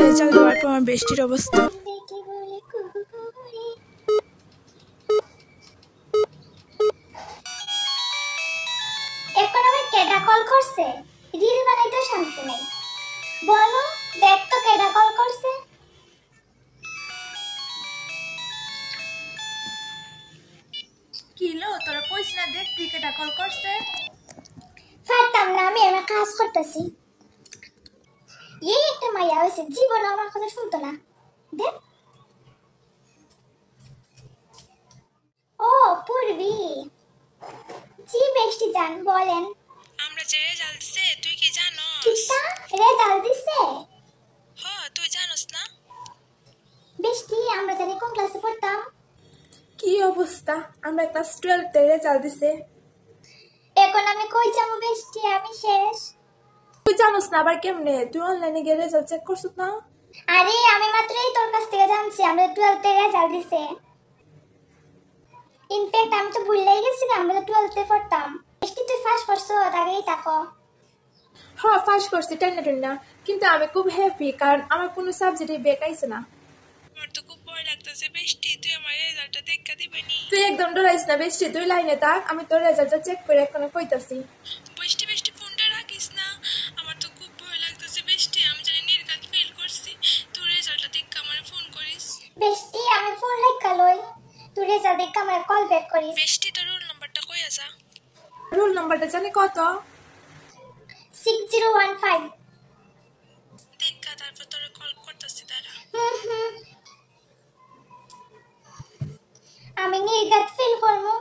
Result দেওয়ার পর আমার বেস্টির অবস্থা। এখন আবার কেডা কল করছে? রিল বানাইতে শান্তি নাই। বলো দেখ তো কেডা কল করছে? কি লো তোরা কইছ না দেখ কেডা কল করছে? ফারতাম না, আমি আমার কাজ করতেছি। এই একটা মাইয়া হয়েছে, জীবন আমার কথা শুনতো না। দেখ। ও পূর্বী, জি বেস্টি জান বলেন। আমরা যে রেজাল্ট দিছে তুই কি জানোস? কিতা রেজাল্ট দিছে? হ তুই জানোস না? বেস্টি আমরা জানি কোন ক্লাসে পড়তাম। কি অবস্থা, আমরা ক্লাস 12 এ রেজাল্ট দিছে। এখন আমি কই যাবো বেস্টি, আমি শেষ। তুই জানোস না আবার কেমনে? তুই অনলাইনে গিয়ে রেজাল্ট চেক করছিস না? আরে আমি মাত্রই তোর কাছ থেকে জানছি আমরা 12th এর রেজাল্ট দিছে। ইনফ্যাক্ট আমি তো ভুলেই গেছি আমরা 12th এ পড়তাম। বেস্টি তুই ফার্স্ট করছো, আগেই তাকো। হ্যাঁ ফার্স্ট করছি টেন না, কিন্তু আমি খুব হ্যাপি কারণ আমার কোনো সাবজেক্টে ব্যাক আইছে না। আমার তো খুব ভয় লাগতেছে বেস্টি, তুই আমার রেজাল্টটা দেখা দিবেনি? তুই একদম ডরাইস না বেস্টি, তুই লাইনে থাক, আমি তোর রেজাল্টটা চেক করে এখন কইতাছি। বেস্টি বেস্টি ফোনটা রাখিস না, আমার তো খুব ভয় লাগতেছে বেস্টি, আমি জানি নির্ঘাত ফেল করছি। তোর রেজাল্টটা দেখে আমারে ফোন করিস। বেস্টি আমি ফোন রাখা লই, তুই রেজাল্ট দেখে আমার কল ব্যাক করিস। বেস্টি তোর রোল নাম্বারটা কই আছে? রোল নাম্বারটা জানি কত? 6015। দেখা তারপর তোরে কল করতেছি দাঁড়া। আমি নির্ঘাত ফেল করবো।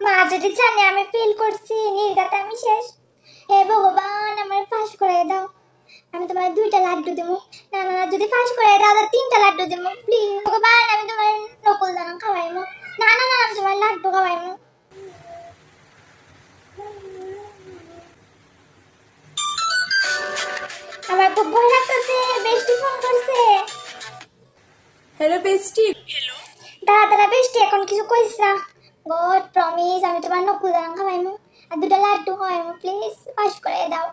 মা যদি জানে আমি ফেল করছি, নির্ঘাত আমি শেষ। হে ভগবান আমার পাস করে দাও, আমি তোমার 2টা লাড্ডু দেবো। না না যদি পাস করে দাও তাহলে 3টা লাড্ডু দেবো প্লিজ। ভগবান আমি তোমার নকুল দানা খাওয়াইমো। না না না আমি তোমার লাড্ডু খাওয়াইমো। আমার খুব ভয় লাগতেছে, বেস্টি ফোন করছে। হ্যালো বেস্টি। হ্যালো। দাঁড়া দাঁড়া বেস্টি এখন কিছু কইস না। গড প্রমিস আমি তোমার নকুল দানা খাওয়াইমো আর 2টা লাড্ডু খাওয়াইমো প্লিজ, পাস করে দাও।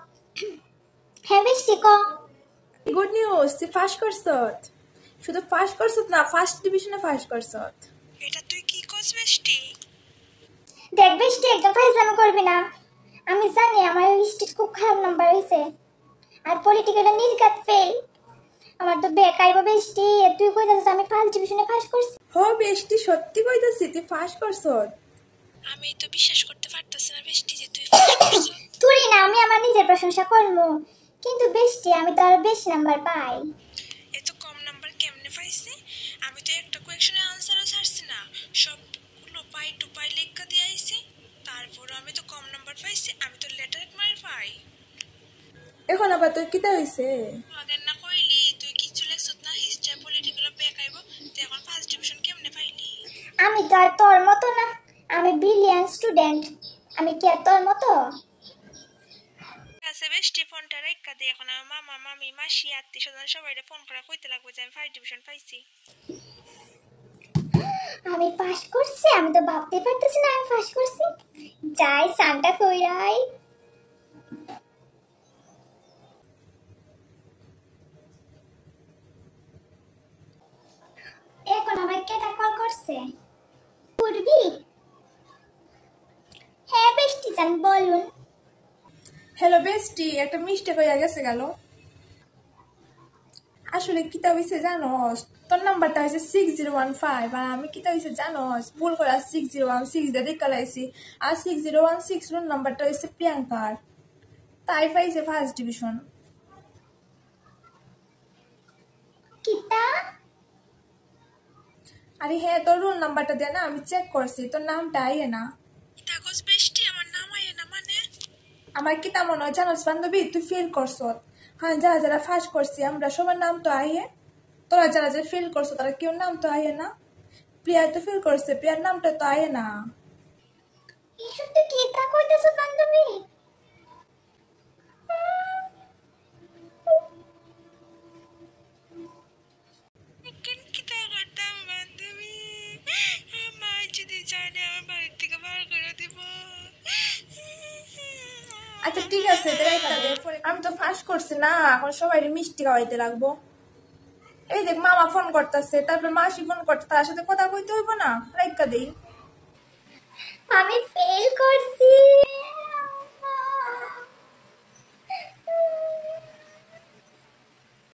হ্যাঁ বেস্টি কো। গুড নিউজ, তুই ফার্স্ট করছত। শুধু ফার্স্ট করছত না, ফার্স্ট ডিভিশনে ফার্স্ট করছত। এটা তুই কি করছ বেস্টি? দেখ বেস্টি একদম ফাইজলামি করবি না। আমি জানি আমার হিস্ট্রি খুব খারাপ নাম্বার হয়েছে আর পলিটিক্যালে নির্ঘাত ফেল। আমার তো বেকার বেস্টি, তুই কই যাচ্ছিস আমি ফার্স্ট ডিভিশনে ফার্স্ট করছি। হো বেস্টি সত্যি কইতাছি তুই ফার্স্ট করছত। আমি তো বিশ্বাস করতে পারতাছি না বেস্টি যে তুই ফার্স্ট করছত। তুই না আমি আমার নিজের প্রশংসা করবো, কিন্তু বেস্টি আমি তো আরো বেশি নাম্বার পাই। এত কম নাম্বার কেমনে পাইছে? আমি তো একটা কোয়েশ্চনের আনসারও ছাড়ছি না, সবগুলো পাই টু পাই লেখা দিয়ে আইছি, তারপর আমি তো কম নাম্বার পাইছি। আমি তো লেটার মার পাই। এখন আবার তোর কিতা হইছে? আগের না কইলি তুই কিছু লেখছত না, হিস্ট্রি পলিটিক্যাল ব্যাক আইবো, তুই এখন ফার্স্ট ডিভিশন কেমনে পাইলি? আমি তো আর তোর মতো না, আমি ব্রিলিয়ান্ট স্টুডেন্ট, আমি কি আর তোর মতো? আচ্ছা বেস্টি ফোনটা রেখা দে, এখন আমার মামা মামি মাসি আত্মীয় স্বজন সবাই ফোন করা কইতে লাগবে যে আমি ফার্স্ট ডিভিশন পাইছি। আমি পাস করছি, আমি তো ভাবতে পারতেছি না আমি পাস করছি। যাই সানটা কইরাই। এখন আমার কেটা কল করছে? পূর্বী। হ্যাঁ বেস্টি জান বলুন। হ্যালো বেস্টি, একটা মিস্টেক হয়ে গেছে গেল। আসলে কিতা হইছে জানোস? তোর নাম্বারটা হইছে 6015 আর আমি কিতা হইছে জানোস? ভুল করে 6016 দিয়ে দেখা লাইছি, আর 6016 রোল নাম্বারটা হইছে প্রিয়াঙ্কার, তাই পাইছে ফার্স্ট ডিভিশন। কিতা? আরে হ্যাঁ তোর রোল নাম্বারটা দে না, আমি চেক করছি তোর নামটা আইয়ে না। তাকস বেস্টি আমার নাম আইয়ে না মানে? আমার কিতা মনে হয় জানোস বান্ধবী, তুই ফেল করছত। হ্যাঁ যারা যারা ফার্স্ট করছি আমরা সবার নাম তো আইয়ে, তোরা যারা যারা ফেল করছো তারা কেউ নাম তো আইয়ে না। প্রিয়া তো ফেল করছে, প্রিয়ার নামটা তো আইয়ে না। এসব তো কিতা কইতেছ বান্ধবী? কিতা করতাম বান্ধবী, মা যদি জানে আমার বাড়ির থেকে বার করে দিব। আচ্ছা ঠিক আছে, আমি তো ফাঁস করছি না, এখন সবাই মিষ্টি খাওয়াইতে লাগবো। এই দেখ মামা ফোন করতেছে, তারপর মাসি ফোন করতে, তার সাথে কথা কইতে হইব না, রাইখা দেই। আমি ফেল করছি।